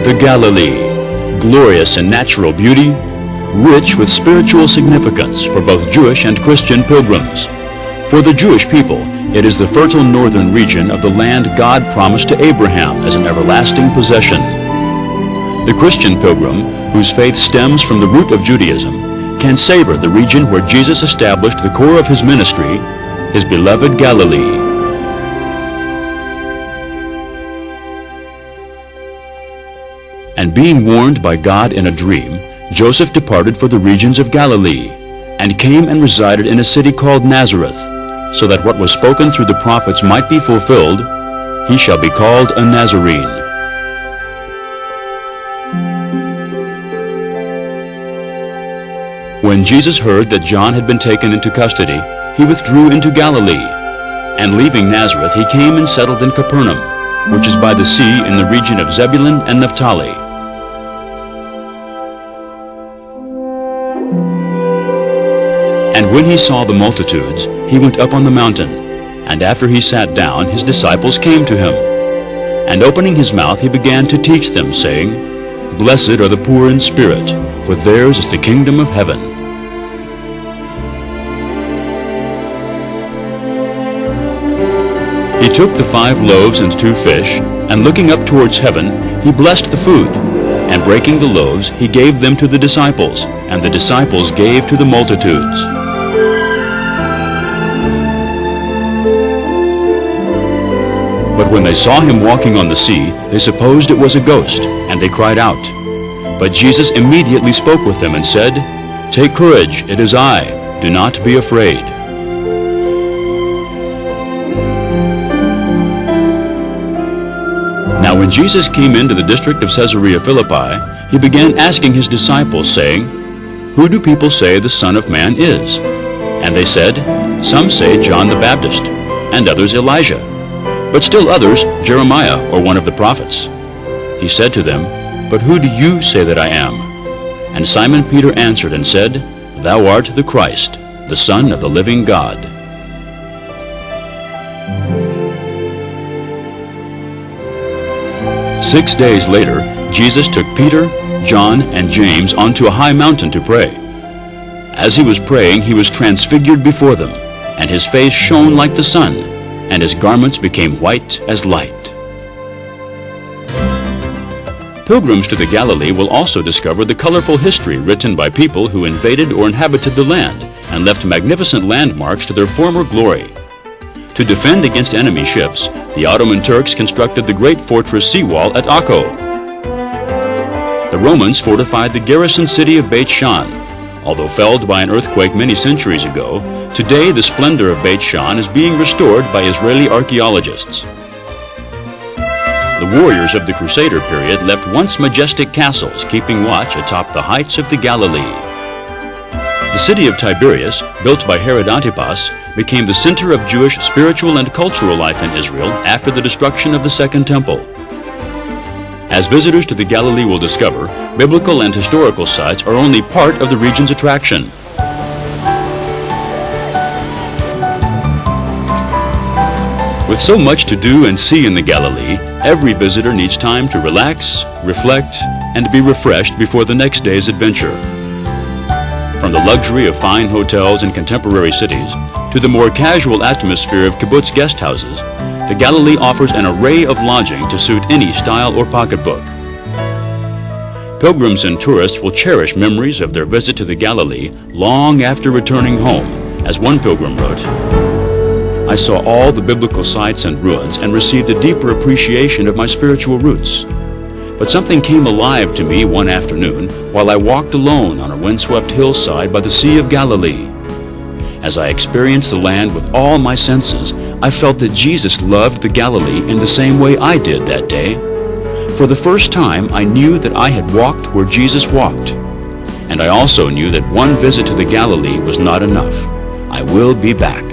The Galilee, glorious in natural beauty, rich with spiritual significance for both Jewish and Christian pilgrims. For the Jewish people, it is the fertile northern region of the land God promised to Abraham as an everlasting possession. The Christian pilgrim, whose faith stems from the root of Judaism, can savor the region where Jesus established the core of his ministry, his beloved Galilee. And being warned by God in a dream, Joseph departed for the regions of Galilee, and came and resided in a city called Nazareth, so that what was spoken through the prophets might be fulfilled, he shall be called a Nazarene. When Jesus heard that John had been taken into custody, he withdrew into Galilee, and leaving Nazareth he came and settled in Capernaum, which is by the sea in the region of Zebulun and Naphtali. And when he saw the multitudes, he went up on the mountain, and after he sat down, his disciples came to him. And opening his mouth, he began to teach them, saying, Blessed are the poor in spirit, for theirs is the kingdom of heaven. He took the 5 loaves and 2 fish, and looking up towards heaven, he blessed the food, and breaking the loaves, he gave them to the disciples, and the disciples gave to the multitudes. But when they saw him walking on the sea, they supposed it was a ghost, and they cried out. But Jesus immediately spoke with them and said, Take courage, it is I, do not be afraid. Now when Jesus came into the district of Caesarea Philippi, he began asking his disciples, saying, Who do people say the Son of Man is? And they said, Some say John the Baptist, and others Elijah, but still others Jeremiah or one of the prophets. He said to them, But who do you say that I am? And Simon Peter answered and said, Thou art the Christ, the Son of the living God. "6 days later, Jesus took Peter, John, and James onto a high mountain to pray. As he was praying, he was transfigured before them, and his face shone like the sun, and his garments became white as light." Pilgrims to the Galilee will also discover the colorful history written by people who invaded or inhabited the land and left magnificent landmarks to their former glory. To defend against enemy ships, the Ottoman Turks constructed the great fortress seawall at Akko. The Romans fortified the garrison city of Beit Shan. Although felled by an earthquake many centuries ago, today the splendor of Beit Shan is being restored by Israeli archaeologists. The warriors of the Crusader period left once majestic castles keeping watch atop the heights of the Galilee. The city of Tiberias, built by Herod Antipas, became the center of Jewish spiritual and cultural life in Israel after the destruction of the Second Temple. As visitors to the Galilee will discover, biblical and historical sites are only part of the region's attraction. With so much to do and see in the Galilee, every visitor needs time to relax, reflect, and be refreshed before the next day's adventure. From the luxury of fine hotels in contemporary cities to the more casual atmosphere of kibbutz guest houses, the Galilee offers an array of lodging to suit any style or pocketbook. Pilgrims and tourists will cherish memories of their visit to the Galilee long after returning home, as one pilgrim wrote, "I saw all the biblical sites and ruins and received a deeper appreciation of my spiritual roots. But something came alive to me one afternoon while I walked alone on a windswept hillside by the Sea of Galilee. As I experienced the land with all my senses, I felt that Jesus loved the Galilee in the same way I did that day. For the first time, I knew that I had walked where Jesus walked. And I also knew that one visit to the Galilee was not enough. I will be back."